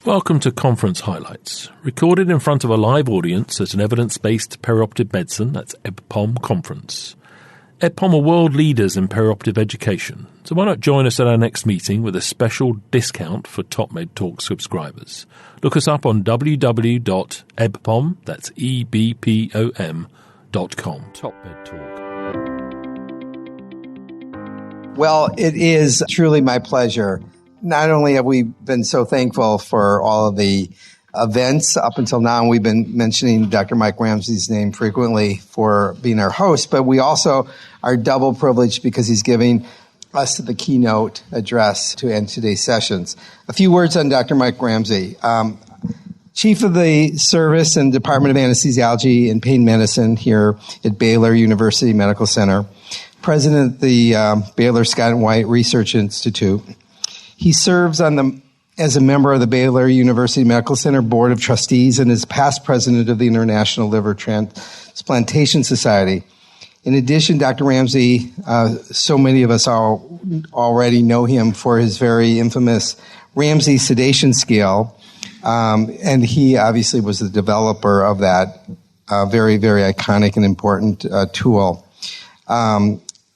Welcome to Conference Highlights, recorded in front of a live audience at an evidence-based perioperative medicine, that's EBPOM conference. EBPOM are world leaders in perioperative education, so why not join us at our next meeting with a special discount for Top Med Talk subscribers. Look us up on www.ebpom, that's EBPOM.com. Top Med Talk. Well, it is truly my pleasure. Not only have we been so thankful for all of the events up until now, and we've been mentioning Dr. Mike Ramsay's name frequently for being our host, but we also are double privileged because he's giving us the keynote address to end today's sessions. A few words on Dr. Mike Ramsay. Chief of the Service and Department of Anesthesiology and Pain Medicine here at Baylor University Medical Center. President of the Baylor Scott and White Research Institute. He serves as a member of the Baylor University Medical Center Board of Trustees and is past president of the International Liver Transplantation Society. In addition, Dr. Ramsay, so many of us already know him for his very infamous Ramsay sedation scale, and he obviously was the developer of that very, very iconic and important tool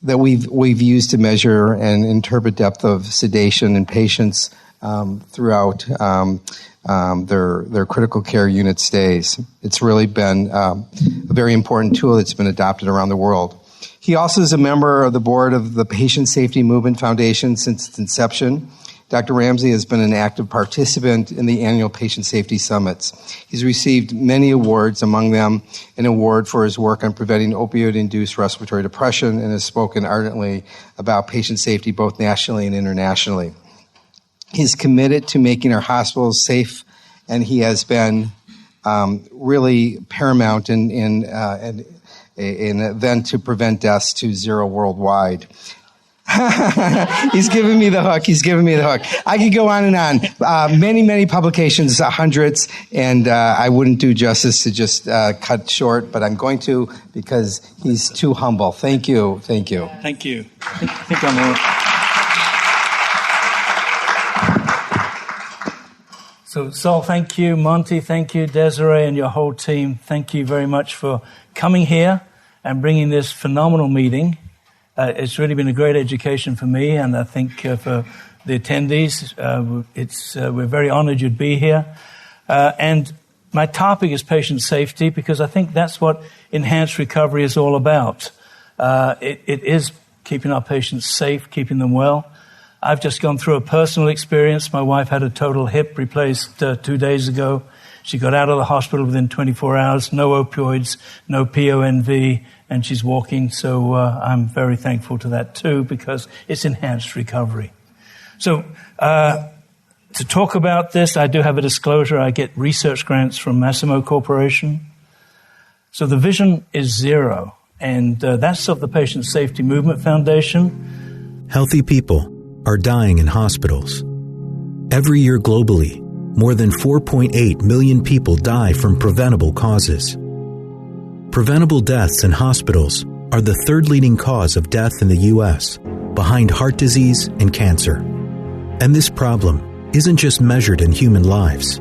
that we've used to measure and interpret depth of sedation in patients throughout their critical care unit stays. It's really been a very important tool that's been adopted around the world. He also is a member of the board of the Patient Safety Movement Foundation since its inception. Dr. Ramsay has been an active participant in the annual Patient Safety Summits. He's received many awards, among them an award for his work on preventing opioid-induced respiratory depression, and has spoken ardently about patient safety both nationally and internationally. He's committed to making our hospitals safe, and he has been really paramount in an event to prevent deaths to zero worldwide. He's giving me the hook. I could go on and on. Many publications, hundreds, and I wouldn't do justice to just cut short, but I'm going to because he's too humble. Thank you. Thank you. I think I'm all... So, Sol, thank you. Monty, thank you. Desiree and your whole team, thank you very much for coming here and bringing this phenomenal meeting. It's really been a great education for me, and I think for the attendees, we're very honored you'd be here. And my topic is patient safety, because I think that's what enhanced recovery is all about. It is keeping our patients safe, keeping them well. I've just gone through a personal experience. My wife had a total hip replaced 2 days ago. She got out of the hospital within 24 hours, no opioids, no PONV, and she's walking. So I'm very thankful to that too, because it's enhanced recovery. So to talk about this, I do have a disclosure. I get research grants from Massimo Corporation. So the vision is zero, and that's of the Patient Safety Movement Foundation. Healthy people are dying in hospitals. Every year globally, more than 4.8 million people die from preventable causes. Preventable deaths in hospitals are the third leading cause of death in the U.S., behind heart disease and cancer. And this problem isn't just measured in human lives.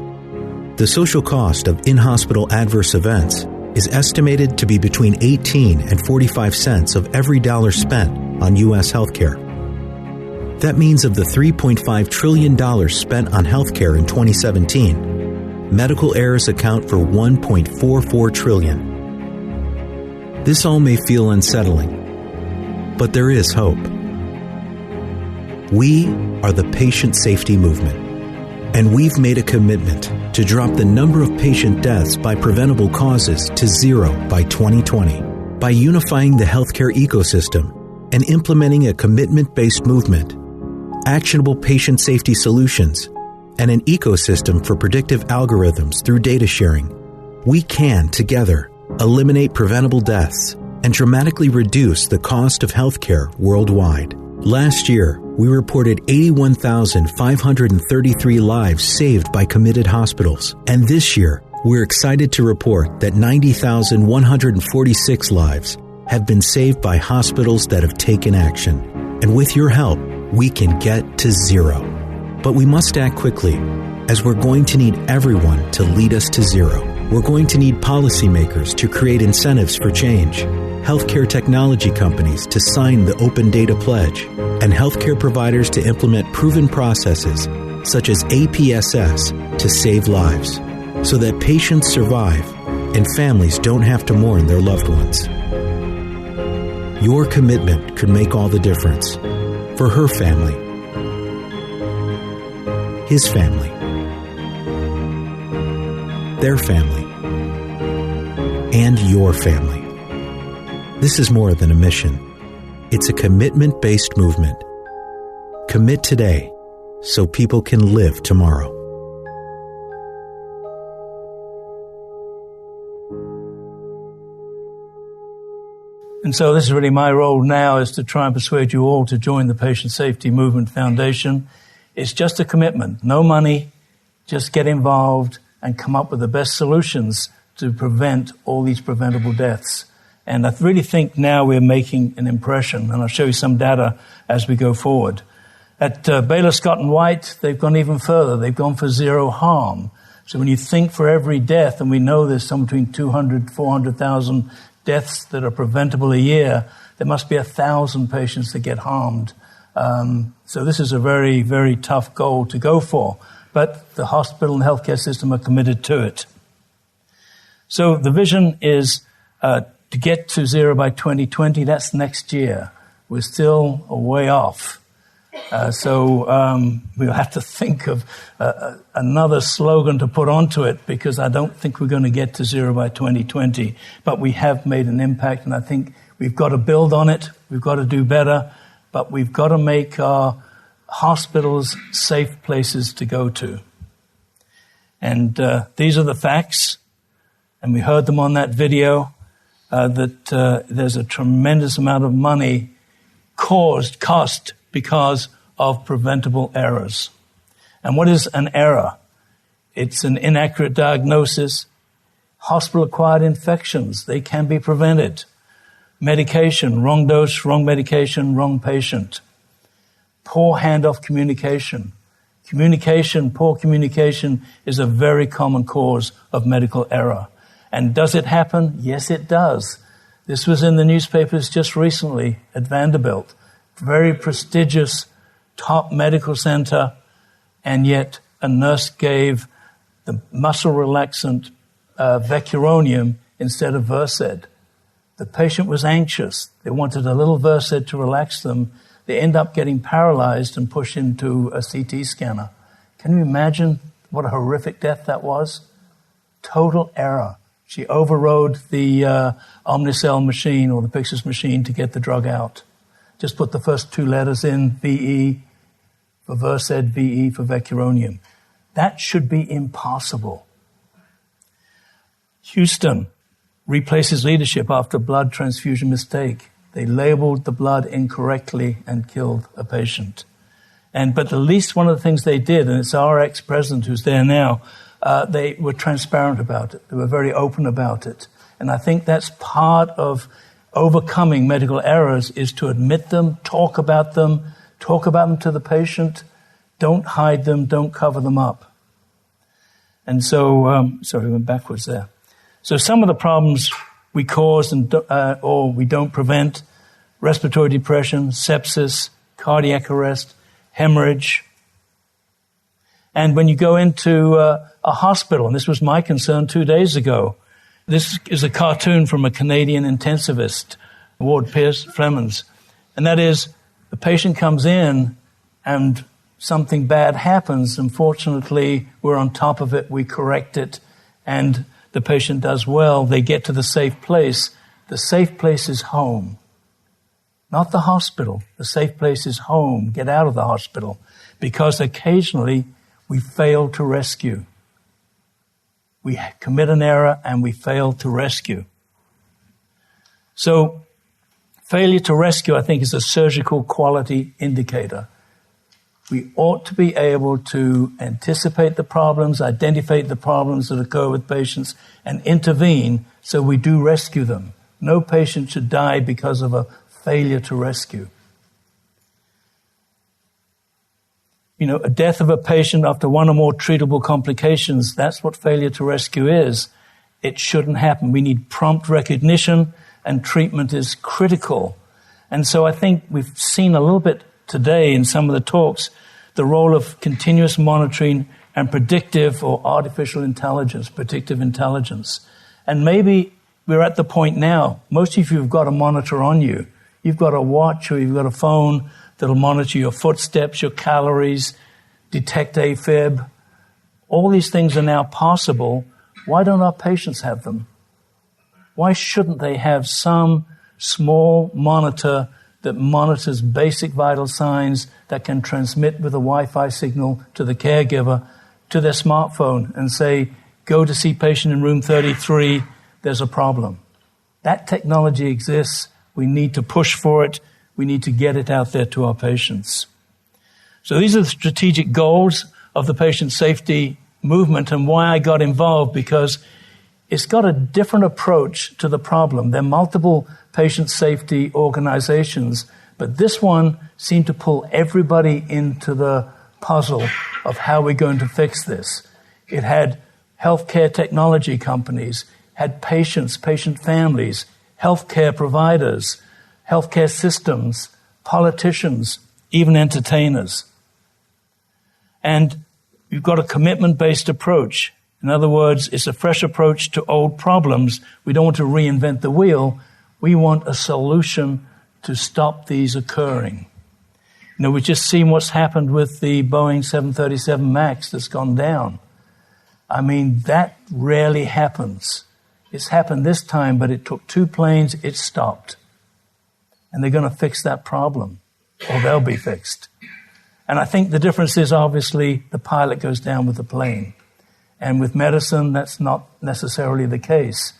The social cost of in-hospital adverse events is estimated to be between 18 and 45 cents of every dollar spent on U.S. healthcare. That means of the $3.5 trillion spent on healthcare in 2017, medical errors account for $1.44 trillion. This all may feel unsettling, but there is hope. We are the Patient Safety Movement, and we've made a commitment to drop the number of patient deaths by preventable causes to zero by 2020 by unifying the healthcare ecosystem and implementing a commitment-based movement, actionable patient safety solutions, and an ecosystem for predictive algorithms through data sharing. We can, together, eliminate preventable deaths and dramatically reduce the cost of healthcare worldwide. Last year, we reported 81,533 lives saved by committed hospitals. And this year, we're excited to report that 90,146 lives have been saved by hospitals that have taken action. And with your help, we can get to zero. But we must act quickly. as we're going to need everyone to lead us to zero. We're going to need policymakers to create incentives for change, healthcare technology companies to sign the Open Data Pledge, and healthcare providers to implement proven processes such as APSS to save lives, so that patients survive and families don't have to mourn their loved ones. Your commitment could make all the difference for her family, his family, their family, and your family. This is more than a mission. It's a commitment-based movement. Commit today so people can live tomorrow. And so this is really my role now, is to try and persuade you all to join the Patient Safety Movement Foundation. It's just a commitment, no money, just get involved and come up with the best solutions to prevent all these preventable deaths. And I really think now we're making an impression, and I'll show you some data as we go forward. At Baylor, Scott and White, they've gone even further. They've gone for zero harm. So when you think for every death, and we know there's somewhere between 200, 400,000 deaths that are preventable a year, there must be 1,000 patients that get harmed. So this is a very, very tough goal to go for. But the hospital and healthcare system are committed to it. So the vision is to get to zero by 2020. That's next year. We're still a way off. So we'll have to think of another slogan to put onto it, because I don't think we're going to get to zero by 2020. But we have made an impact, and I think we've got to build on it. We've got to do better, but we've got to make our hospitals safe places to go to. And these are the facts, and we heard them on that video, that there's a tremendous amount of money cost because of preventable errors. And what is an error? It's an inaccurate diagnosis. Hospital-acquired infections, they can be prevented. Medication, wrong dose, wrong medication, wrong patient. Poor handoff communication. Poor communication is a very common cause of medical error. And does it happen? Yes, it does. This was in the newspapers just recently at Vanderbilt. Very prestigious, top medical center, and yet a nurse gave the muscle relaxant Vecuronium instead of Versed. The patient was anxious. They wanted a little Versed to relax them. They end up getting paralyzed and pushed into a CT scanner. Can you imagine what a horrific death that was? Total error. She overrode the Omnicell machine or the Pyxis machine to get the drug out. Just put the first two letters in, VE for Versed, VE for Vecuronium. That should be impossible. Houston replaces leadership after blood transfusion mistake. They labeled the blood incorrectly and killed a patient. But at least one of the things they did, and it's our ex-president who's there now, they were transparent about it. They were very open about it. And I think that's part of overcoming medical errors, is to admit them, talk about them to the patient. Don't hide them, don't cover them up. And so, sorry, I went backwards there. So some of the problems we cause or we don't prevent: respiratory depression, sepsis, cardiac arrest, hemorrhage. And when you go into a hospital, and this was my concern 2 days ago, this is a cartoon from a Canadian intensivist, Ward Pierce Flemons. And that is, the patient comes in and something bad happens. Unfortunately, we're on top of it, we correct it, and the patient does well. They get to the safe place. The safe place is home, not the hospital. The safe place is home. Get out of the hospital, because occasionally we fail to rescue. We commit an error and we fail to rescue. So failure to rescue, I think, is a surgical quality indicator. We ought to be able to anticipate the problems, identify the problems that occur with patients, and intervene so we do rescue them. No patient should die because of a failure to rescue. a death of a patient after one or more treatable complications, that's what failure to rescue is. It shouldn't happen. We need prompt recognition, and treatment is critical. And so I think we've seen a little bit today in some of the talks the role of continuous monitoring and predictive or artificial intelligence, predictive intelligence. And maybe we're at the point now, most of you have got a monitor on you. You've got a watch or you've got a phone that'll monitor your footsteps, your calories, detect AFib. All these things are now possible. Why don't our patients have them? Why shouldn't they have some small monitor that monitors basic vital signs that can transmit with a Wi-Fi signal to the caregiver to their smartphone and say, go to see patient in room 33, there's a problem. That technology exists. We need to push for it. We need to get it out there to our patients. So these are the strategic goals of the patient safety movement and why I got involved, because it's got a different approach to the problem. There are multiple patient safety organizations, but this one seemed to pull everybody into the puzzle of how we're going to fix this. It had healthcare technology companies, had patients, patient families, healthcare providers, healthcare systems, politicians, even entertainers. And you've got a commitment-based approach. In other words, it's a fresh approach to old problems. We don't want to reinvent the wheel. We want a solution to stop these occurring. We've just seen what's happened with the Boeing 737 MAX that's gone down. I mean, that rarely happens. It's happened this time, but it took 2 planes, it stopped. And they're going to fix that problem, or they'll be fixed. And I think the difference is obviously the pilot goes down with the plane. And with medicine, that's not necessarily the case.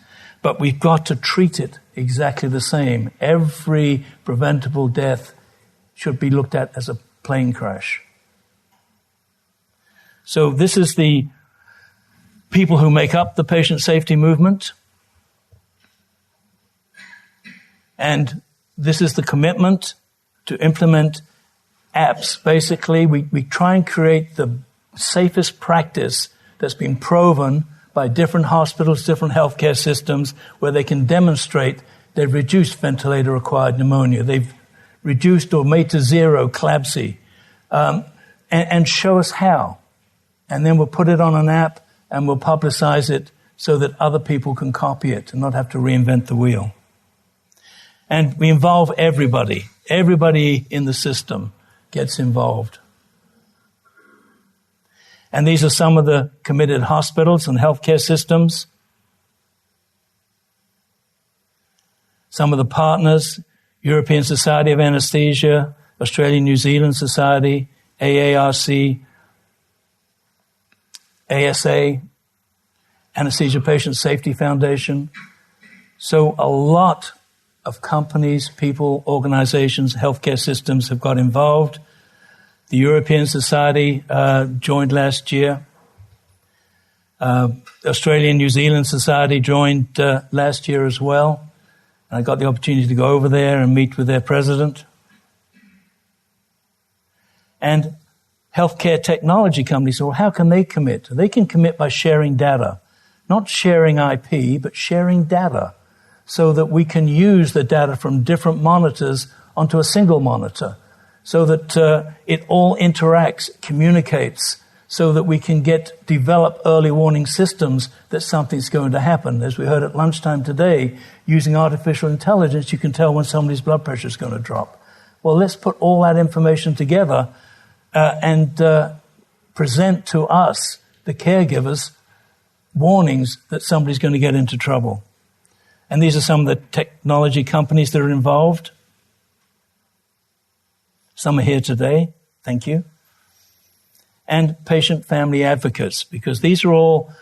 But we've got to treat it exactly the same. Every preventable death should be looked at as a plane crash. So this is the people who make up the patient safety movement. And this is the commitment to implement apps. Basically, we try and create the safest practice that's been proven by different hospitals, different healthcare systems, where they can demonstrate they've reduced ventilator-acquired pneumonia, they've reduced or made to zero CLABSI, and show us how. And then we'll put it on an app and we'll publicize it so that other people can copy it and not have to reinvent the wheel. And we involve everybody. Everybody in the system gets involved. And these are some of the committed hospitals and healthcare systems. Some of the partners: European Society of Anesthesia, Australian New Zealand Society, AARC, ASA, Anesthesia Patient Safety Foundation. So a lot of companies, people, organizations, healthcare systems have got involved. The European Society joined last year. Australian New Zealand Society joined last year as well. And I got the opportunity to go over there and meet with their president. And healthcare technology companies, well, how can they commit? They can commit by sharing data. Not sharing IP, but sharing data, so that we can use the data from different monitors onto a single monitor, so that it all interacts, communicates, so that we can develop early warning systems that something's going to happen. As we heard at lunchtime today, using artificial intelligence, you can tell when somebody's blood pressure is going to drop. Well, let's put all that information together and present to us, the caregivers, warnings that somebody's going to get into trouble. And these are some of the technology companies that are involved. Some are here today. Thank you. And patient family advocates, because these are all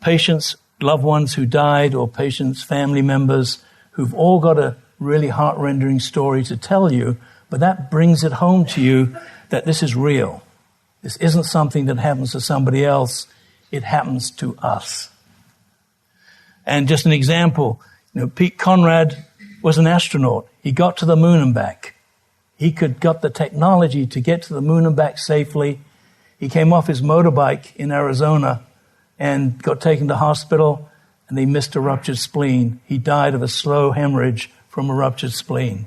patients, loved ones who died, or patients' family members who've all got a really heart-rending story to tell you, but that brings it home to you that this is real. This isn't something that happens to somebody else. It happens to us. And just an example, Pete Conrad was an astronaut. He got to the moon and back. He got the technology to get to the moon and back safely. He came off his motorbike in Arizona and got taken to hospital, and they missed a ruptured spleen. He died of a slow hemorrhage from a ruptured spleen.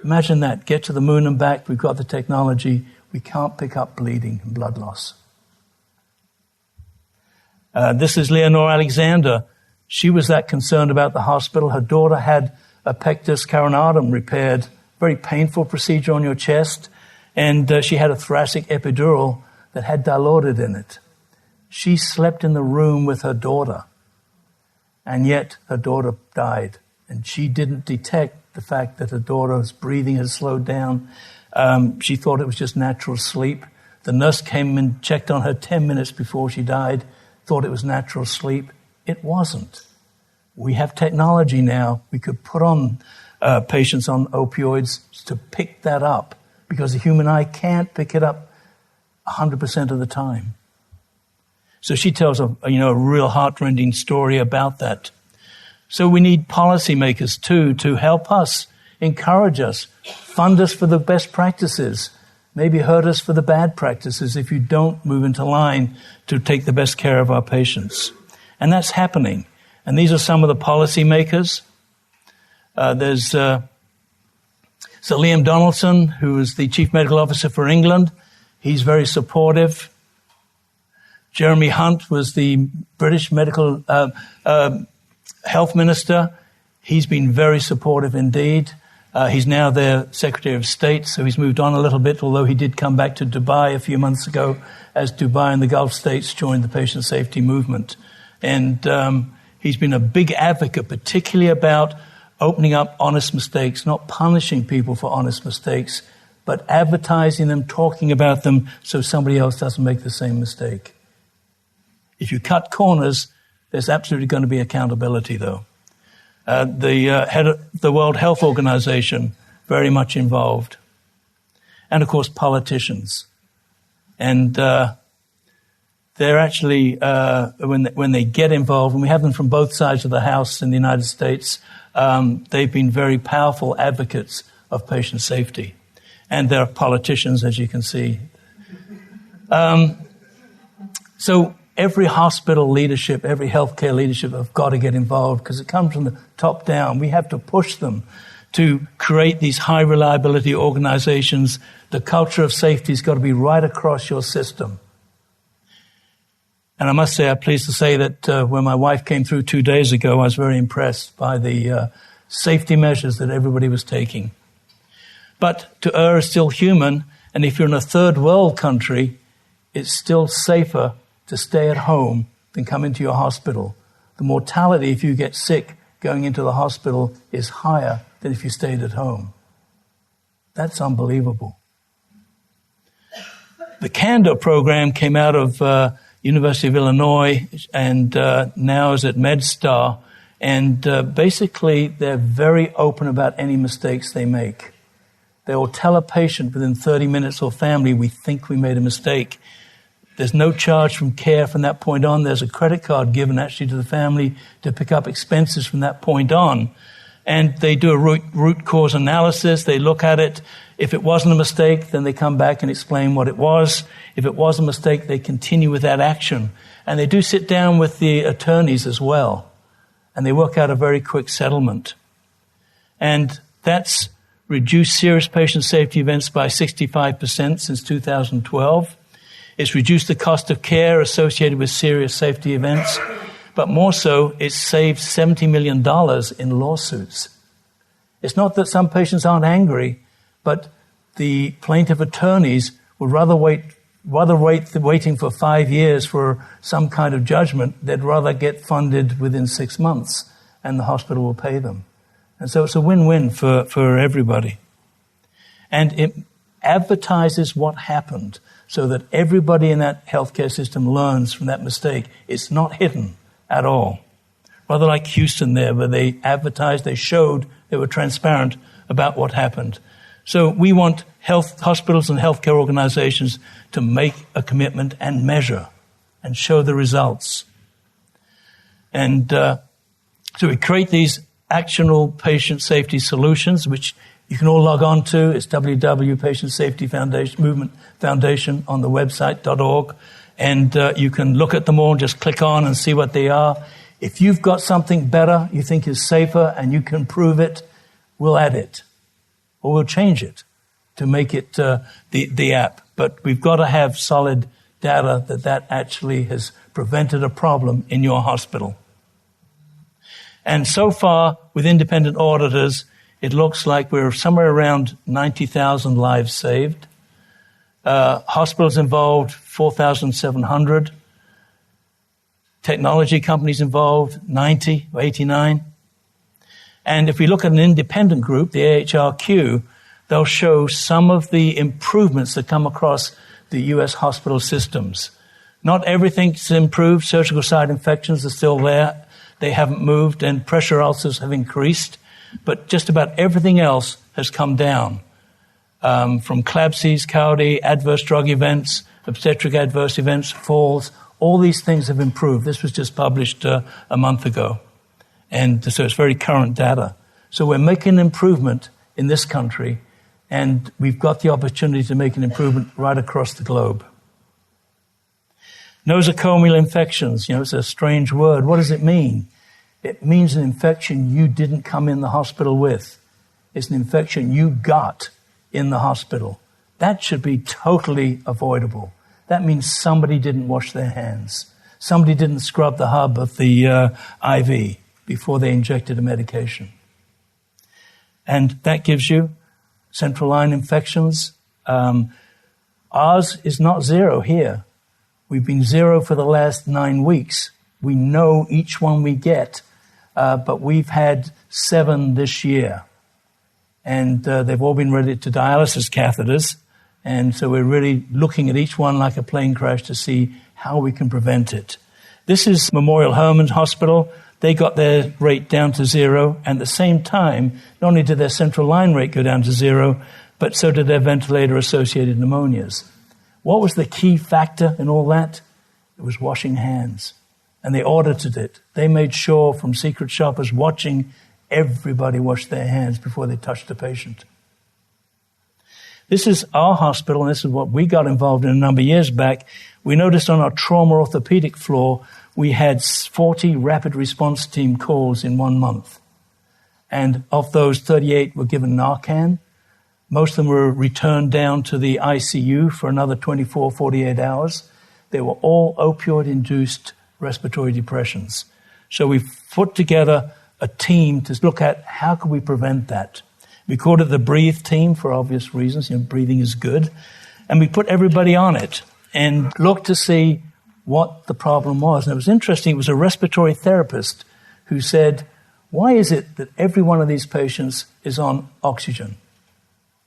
Imagine that. Get to the moon and back. We've got the technology. We can't pick up bleeding and blood loss. This is Leonore Alexander. She was that concerned about the hospital. Her daughter had a pectus carinatum repaired, very painful procedure on your chest, and she had a thoracic epidural that had dilaudid in it. She slept in the room with her daughter, and yet her daughter died, and she didn't detect the fact that her daughter's breathing had slowed down. She thought it was just natural sleep. The nurse came and checked on her 10 minutes before she died, thought it was natural sleep. It wasn't. We have technology now. We could put on patients on opioids to pick that up, because the human eye can't pick it up 100% of the time. So she tells a real heart-rending story about that. So we need policymakers too to help us, encourage us, fund us for the best practices, maybe hurt us for the bad practices if you don't move into line to take the best care of our patients. And that's happening. And these are some of the policymakers. There's Sir Liam Donaldson, who is the Chief Medical Officer for England. He's very supportive. Jeremy Hunt was the British Medical Health Minister. He's been very supportive indeed. He's now their Secretary of State, so he's moved on a little bit, although he did come back to Dubai a few months ago as Dubai and the Gulf states joined the patient safety movement. And he's been a big advocate, particularly about opening up honest mistakes, not punishing people for honest mistakes, but advertising them, talking about them so somebody else doesn't make the same mistake. If you cut corners, there's absolutely going to be accountability, though. The head of the World Health Organization, very much involved. And, of course, politicians. And they're actually, when they get involved, and we have them from both sides of the House in the United States, they've been very powerful advocates of patient safety. And they're politicians, as you can see. So every hospital leadership, every healthcare leadership have got to get involved, because it comes from the top down. We have to push them to create these high reliability organizations. The culture of safety has got to be right across your system. And I must say, I'm pleased to say that when my wife came through 2 days ago, I was very impressed by the safety measures that everybody was taking. But to err is still human, and if you're in a third world country, it's still safer to stay at home than come into your hospital. The mortality, if you get sick going into the hospital, is higher than if you stayed at home. That's unbelievable. The Candor program came out of University of Illinois and now is at MedStar. And basically, they're very open about any mistakes they make. They will tell a patient within 30 minutes or family, we think we made a mistake. There's no charge from care from that point on. There's a credit card given actually to the family to pick up expenses from that point on. And they do a root cause analysis. They look at it. If it wasn't a mistake, then they come back and explain what it was. If it was a mistake, they continue with that action. And they do sit down with the attorneys as well. And they work out a very quick settlement. And that's reduced serious patient safety events by 65% since 2012. It's reduced the cost of care associated with serious safety events. But more so, it's saved $70 million in lawsuits. It's not that some patients aren't angry, but the plaintiff attorneys would rather waiting for 5 years for some kind of judgment. They'd rather get funded within 6 months, and the hospital will pay them. And so it's a win-win for everybody. And it advertises what happened so that everybody in that healthcare system learns from that mistake. It's not hidden at all. Rather like Houston there, where they advertised, they showed, they were transparent about what happened. So we want hospitals and healthcare organizations to make a commitment and measure and show the results. And so we create these actionable patient safety solutions, which you can all log on to. It's Patient Safety Movement Foundation on the website.org. And you can look at them all, just click on and see what they are. If you've got something better you think is safer and you can prove it, we'll add it. Or we'll change it to make it the app. But we've got to have solid data that actually has prevented a problem in your hospital. And so far, with independent auditors, it looks like we're somewhere around 90,000 lives saved. Hospitals involved, 4,700. Technology companies involved, 90 or 89. And if we look at an independent group, the AHRQ, they'll show some of the improvements that come across the U.S. hospital systems. Not everything's improved. Surgical site infections are still there. They haven't moved, and pressure ulcers have increased. But just about everything else has come down. From CLABSIs, CAUDI, adverse drug events, obstetric adverse events, falls, all these things have improved. This was just published a month ago. And so it's very current data. So we're making an improvement in this country, and we've got the opportunity to make an improvement right across the globe. Nosocomial infections, it's a strange word. What does it mean? It means an infection you didn't come in the hospital with. It's an infection you got in the hospital. That should be totally avoidable. That means somebody didn't wash their hands. Somebody didn't scrub the hub of the IV before they injected a medication. And that gives you central line infections. Ours is not zero here. We've been zero for the last 9 weeks. We know each one we get, but we've had 7 this year. And they've all been related to dialysis catheters. And so we're really looking at each one like a plane crash to see how we can prevent it. This is Memorial Hermann Hospital. They got their rate down to 0. And at the same time, not only did their central line rate go down to 0, but so did their ventilator-associated pneumonias. What was the key factor in all that? It was washing hands. And they audited it. They made sure from secret shoppers watching, everybody washed their hands before they touched the patient. This is our hospital, and this is what we got involved in a number of years back. We noticed on our trauma orthopedic floor, we had 40 rapid response team calls in 1 month. And of those, 38 were given Narcan. Most of them were returned down to the ICU for another 24, 48 hours. They were all opioid-induced respiratory depressions. So we put together a team to look at how could we prevent that. We called it the Breathe team for obvious reasons. Breathing is good. And we put everybody on it and looked to see what the problem was. And it was interesting. It was a respiratory therapist who said, why is it that every one of these patients is on oxygen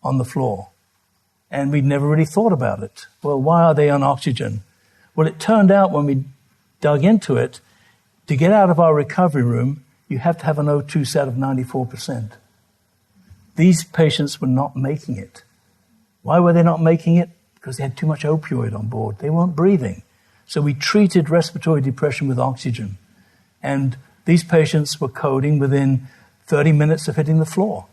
on the floor? And we'd never really thought about it. Well, why are they on oxygen? Well, it turned out when we dug into it, to get out of our recovery room, you have to have an O2 sat of 94%. These patients were not making it. Why were they not making it? Because they had too much opioid on board. They weren't breathing. So we treated respiratory depression with oxygen. And these patients were coding within 30 minutes of hitting the floor.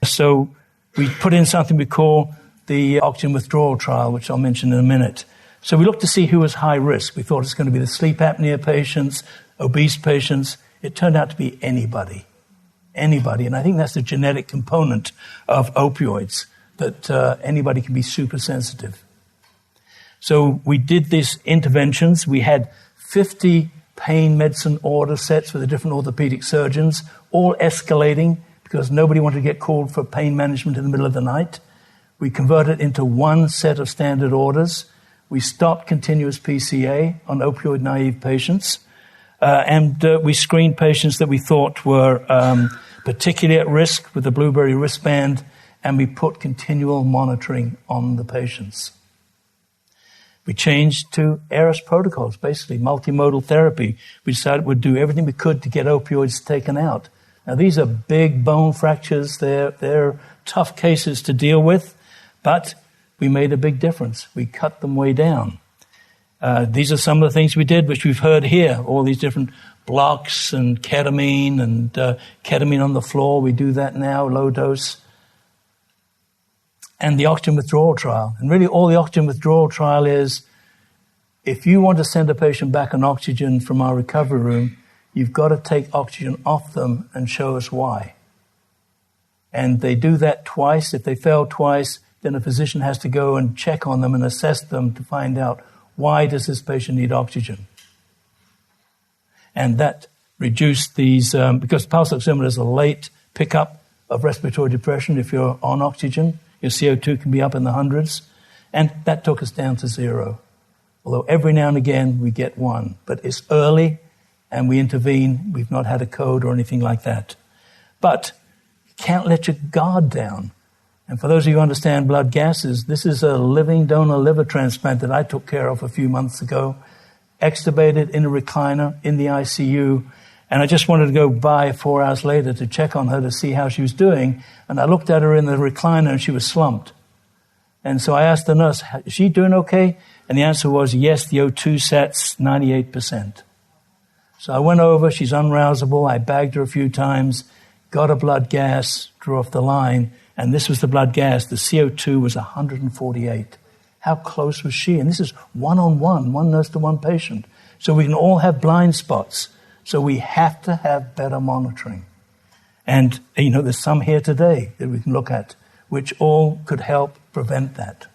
So we put in something we call the oxygen withdrawal trial, which I'll mention in a minute. So we looked to see who was high risk. We thought it was going to be the sleep apnea patients, obese patients. It turned out to be anybody. Anybody. And I think that's the genetic component of opioids, that anybody can be super sensitive. So we did these interventions. We had 50 pain medicine order sets with the different orthopedic surgeons, all escalating because nobody wanted to get called for pain management in the middle of the night. We converted it into one set of standard orders. We stopped continuous PCA on opioid-naive patients. And we screened patients that we thought were particularly at risk with the Blueberry wristband, and we put continual monitoring on the patients. We changed to ARIS protocols, basically multimodal therapy. We decided we'd do everything we could to get opioids taken out. Now, these are big bone fractures. They're tough cases to deal with, but we made a big difference. We cut them way down. These are some of the things we did, which we've heard here, all these different blocks and ketamine on the floor. We do that now, low dose. and the oxygen withdrawal trial. And really all the oxygen withdrawal trial is, if you want to send a patient back on oxygen from our recovery room, you've got to take oxygen off them and show us why. And they do that twice. If they fail twice, then a physician has to go and check on them and assess them to find out, why does this patient need oxygen? And that reduced these, because pulse oximeter is a late pickup of respiratory depression. If you're on oxygen, your CO2 can be up in the hundreds. And that took us down to 0. Although every now and again we get 1. But it's early and we intervene. We've not had a code or anything like that. But you can't let your guard down. And for those of you who understand blood gases, this is a living donor liver transplant that I took care of a few months ago, extubated in a recliner in the ICU. And I just wanted to go by 4 hours later to check on her to see how she was doing. And I looked at her in the recliner and she was slumped. And so I asked the nurse, is she doing okay? And the answer was, yes, the O2 sat's 98%. So I went over, she's unrousable. I bagged her a few times, got a blood gas, drew off the line. And this was the blood gas. The CO2 was 148. How close was she? And this is one-on-one, one nurse to one patient. So we can all have blind spots. So we have to have better monitoring. And, there's some here today that we can look at, which all could help prevent that.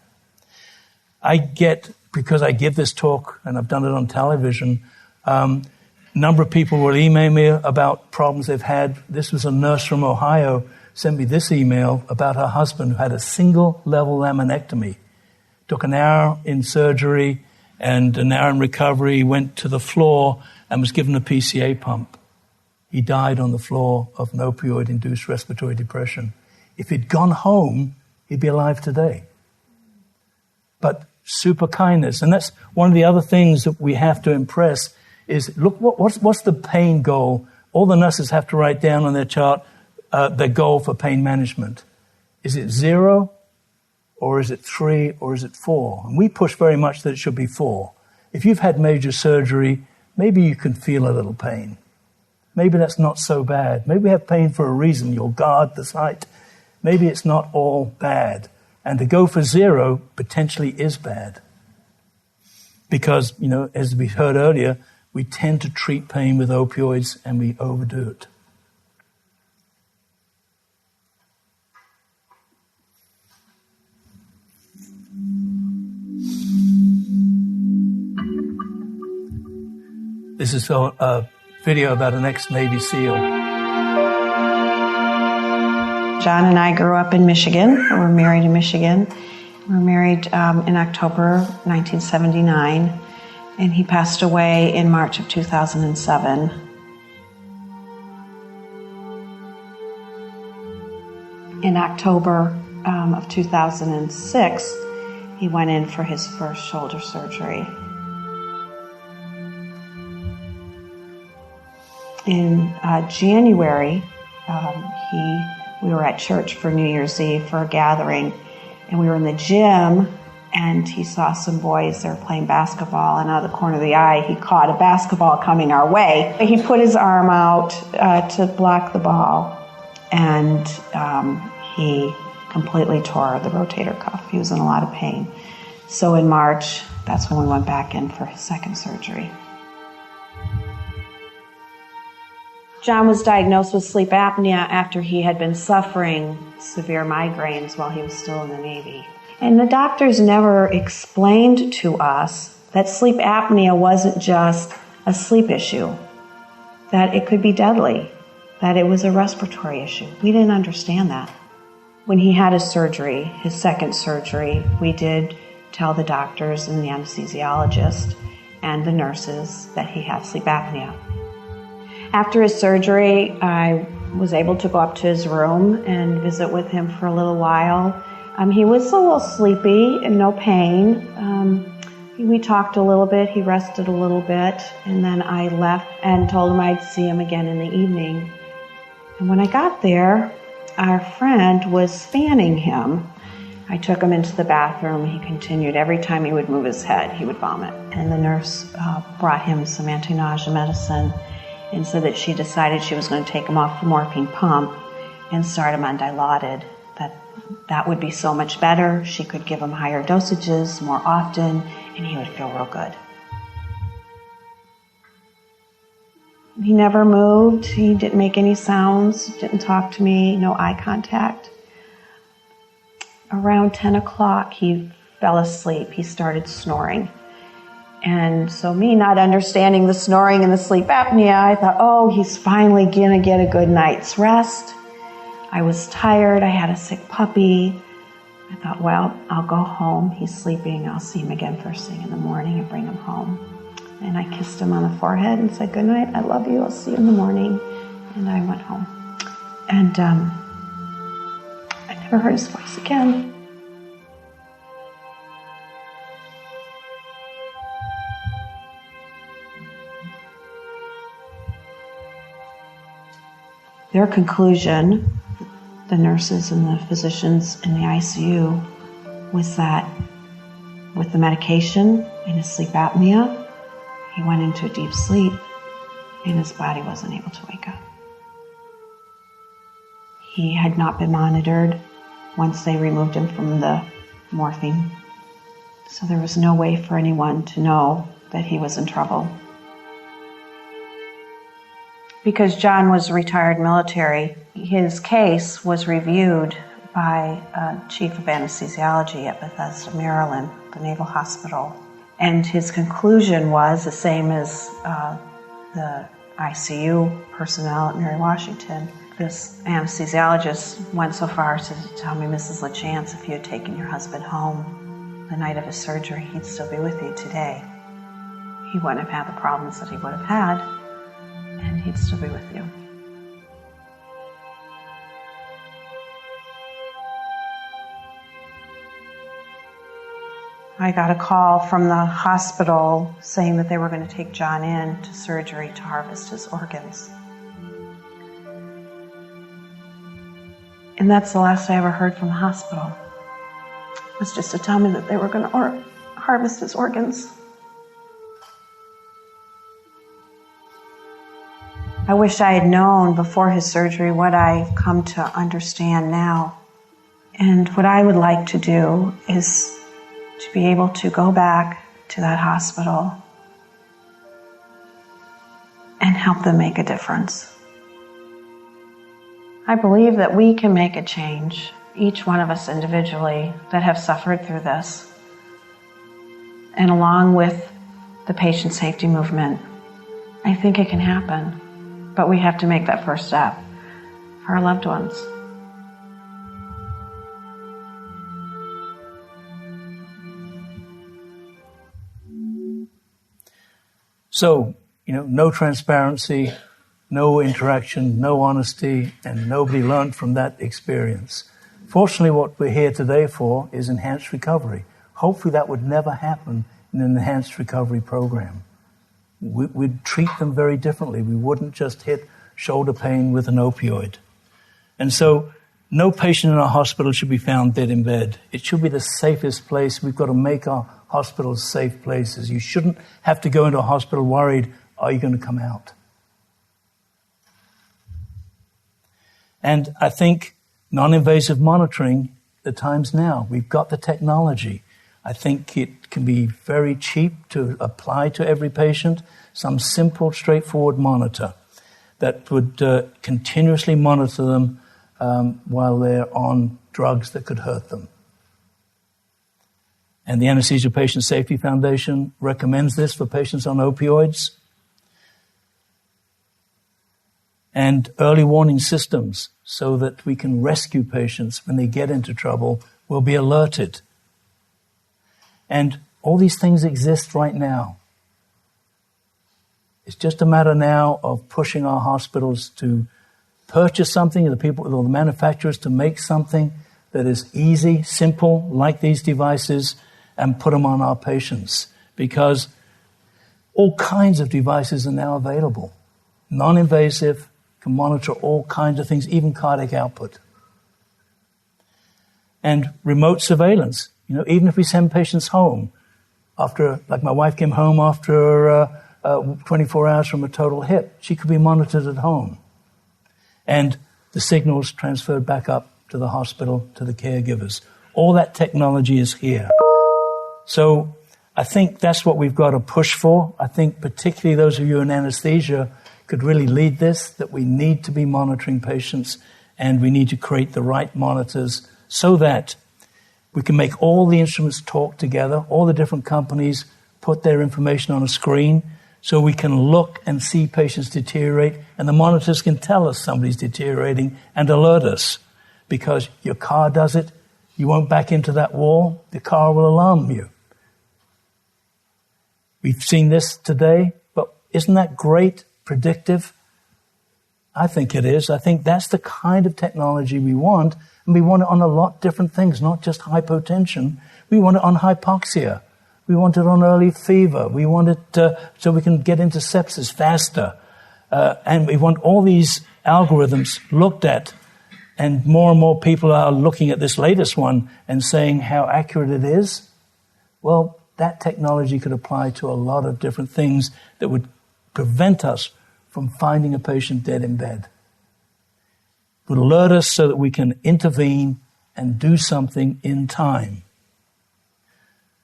Because I give this talk, and I've done it on television, a number of people will email me about problems they've had. This was a nurse from Ohio sent me this email about her husband who had a single-level laminectomy. Took an hour in surgery and an hour in recovery, went to the floor and was given a PCA pump. He died on the floor of an opioid-induced respiratory depression. If he'd gone home, he'd be alive today. But super kindness, and that's one of the other things that we have to impress is, look, what's the pain goal? All the nurses have to write down on their chart their goal for pain management. Is it 0, or is it 3, or is it 4? And we push very much that it should be 4. If you've had major surgery, maybe you can feel a little pain. Maybe that's not so bad. Maybe we have pain for a reason. You'll guard the site. Maybe it's not all bad. And to go for 0 potentially is bad. Because, as we heard earlier, we tend to treat pain with opioids and we overdo it. This is a video about an ex-Navy SEAL. John and I grew up in Michigan. We're married in Michigan. We were married in October 1979, and he passed away in March of 2007. In October of 2006, he went in for his first shoulder surgery. In January, we were at church for New Year's Eve for a gathering, and we were in the gym, and he saw some boys, they were playing basketball, and out of the corner of the eye, he caught a basketball coming our way. He put his arm out to block the ball, and he completely tore the rotator cuff. He was in a lot of pain. So in March, that's when we went back in for his second surgery. John was diagnosed with sleep apnea after he had been suffering severe migraines while he was still in the Navy. And the doctors never explained to us that sleep apnea wasn't just a sleep issue, that it could be deadly, that it was a respiratory issue. We didn't understand that. When he had his surgery, his second surgery, we did tell the doctors and the anesthesiologist and the nurses that he had sleep apnea. After his surgery, I was able to go up to his room and visit with him for a little while. He was a little sleepy and no pain. We talked a little bit, he rested a little bit, and then I left and told him I'd see him again in the evening. And when I got there, our friend was fanning him. I took him into the bathroom. He continued. Every time he would move his head, he would vomit. And the nurse brought him some anti-nausea medicine and said that she decided she was going to take him off the morphine pump and start him on Dilaudid. that would be so much better. She could give him higher dosages more often, and he would feel real good. He never moved. He didn't make any sounds, didn't talk to me, no eye contact. Around 10 o'clock, he fell asleep. He started snoring. And so me not understanding the snoring and the sleep apnea, I thought, oh, he's finally going to get a good night's rest. I was tired. I had a sick puppy. I thought, well, I'll go home. He's sleeping. I'll see him again first thing in the morning and bring him home. And I kissed him on the forehead and said, good night. I love you. I'll see you in the morning. And I went home. And I never heard his voice again. Their conclusion, the nurses and the physicians in the ICU, was that with the medication and his sleep apnea, he went into a deep sleep and his body wasn't able to wake up. He had not been monitored once they removed him from the morphine. So there was no way for anyone to know that he was in trouble. Because John was retired military, his case was reviewed by a chief of anesthesiology at Bethesda, Maryland, the Naval Hospital. And his conclusion was the same as the ICU personnel at Mary Washington. This anesthesiologist went so far as to tell me, Mrs. LaChance, if you had taken your husband home the night of his surgery, he'd still be with you today. He wouldn't have had the problems that he would have had, and he'd still be with you. I got a call from the hospital saying that they were going to take John in to surgery to harvest his organs. And that's the last I ever heard from the hospital. It was just to tell me that they were going to harvest his organs. I wish I had known before his surgery what I've come to understand now. And what I would like to do is to be able to go back to that hospital and help them make a difference. I believe that we can make a change, each one of us individually that have suffered through this. And along with the patient safety movement, I think it can happen. But we have to make that first step for our loved ones. So, no transparency, no interaction, no honesty, and nobody learned from that experience. Fortunately, what we're here today for is enhanced recovery. Hopefully that would never happen in an enhanced recovery program. We'd treat them very differently. We wouldn't just hit shoulder pain with an opioid. And so no patient in our hospital should be found dead in bed. It should be the safest place. We've got to make our hospitals safe places. You shouldn't have to go into a hospital worried, are you going to come out? And I think non-invasive monitoring, the time's now. We've got the technology. I think it can be very cheap to apply to every patient, some simple, straightforward monitor that would continuously monitor them while they're on drugs that could hurt them. And the Anesthesia Patient Safety Foundation recommends this for patients on opioids. And early warning systems so that we can rescue patients when they get into trouble will be alerted. And all these things exist right now. It's just a matter now of pushing our hospitals to purchase something, the people or the manufacturers to make something that is easy, simple, like these devices, and put them on our patients. Because all kinds of devices are now available. Non-invasive, can monitor all kinds of things, even cardiac output. And remote surveillance. Even if we send patients home after, like my wife came home after 24 hours from a total hip, she could be monitored at home. And the signals transferred back up to the hospital, to the caregivers. All that technology is here. So I think that's what we've got to push for. I think particularly those of you in anesthesia could really lead this, that we need to be monitoring patients and we need to create the right monitors so that we can make all the instruments talk together, all the different companies put their information on a screen so we can look and see patients deteriorate, and the monitors can tell us somebody's deteriorating and alert us. Because your car does it, you won't back into that wall, the car will alarm you. We've seen this today, but isn't that great, predictive? I think it is. I think that's the kind of technology we want, and we want it on a lot different things, not just hypotension. We want it on hypoxia. We want it on early fever. We want it so we can get into sepsis faster. And we want all these algorithms looked at, and more people are looking at this latest one and saying how accurate it is. Well, that technology could apply to a lot of different things that would prevent us from finding a patient dead in bed. It would alert us so that we can intervene and do something in time.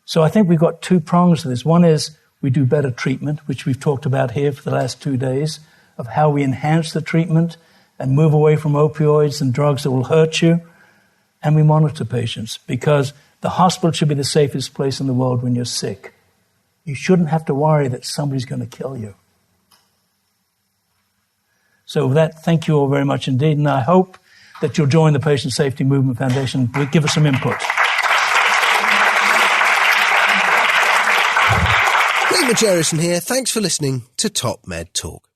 So I think we've got two prongs to this. One is we do better treatment, which we've talked about here for the last 2 days, of how we enhance the treatment and move away from opioids and drugs that will hurt you. And we monitor patients, because the hospital should be the safest place in the world when you're sick. You shouldn't have to worry that somebody's going to kill you. So with that, thank you all very much indeed, and I hope that you'll join the Patient Safety Movement Foundation and give us some input. Aronson here. Thanks for listening to Top Med Talk.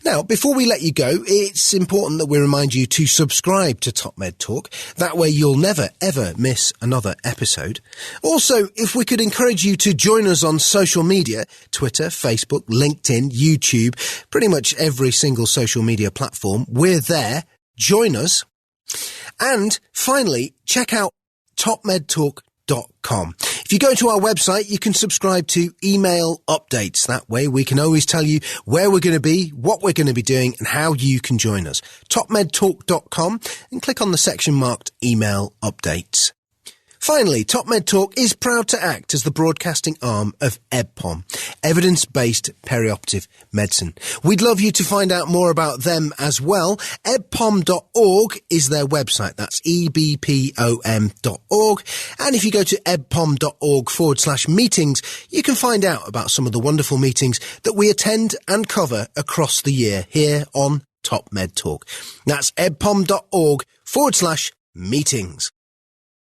Now, before we let you go, it's important that we remind you to subscribe to Top Med Talk. That way you'll never, ever miss another episode. Also, if we could encourage you to join us on social media, Twitter, Facebook, LinkedIn, YouTube, pretty much every single social media platform, we're there. Join us. And finally, check out topmedtalk.com. If you go to our website, you can subscribe to email updates. That way we can always tell you where we're going to be, what we're going to be doing, and how you can join us. topmedtalk.com, and click on the section marked email updates. Finally, Top Med Talk is proud to act as the broadcasting arm of EBPOM, Evidence-Based Perioperative Medicine. We'd love you to find out more about them as well. ebpom.org is their website. That's ebpom.org. And if you go to ebpom.org/meetings, you can find out about some of the wonderful meetings that we attend and cover across the year here on Top Med Talk. That's ebpom.org/meetings.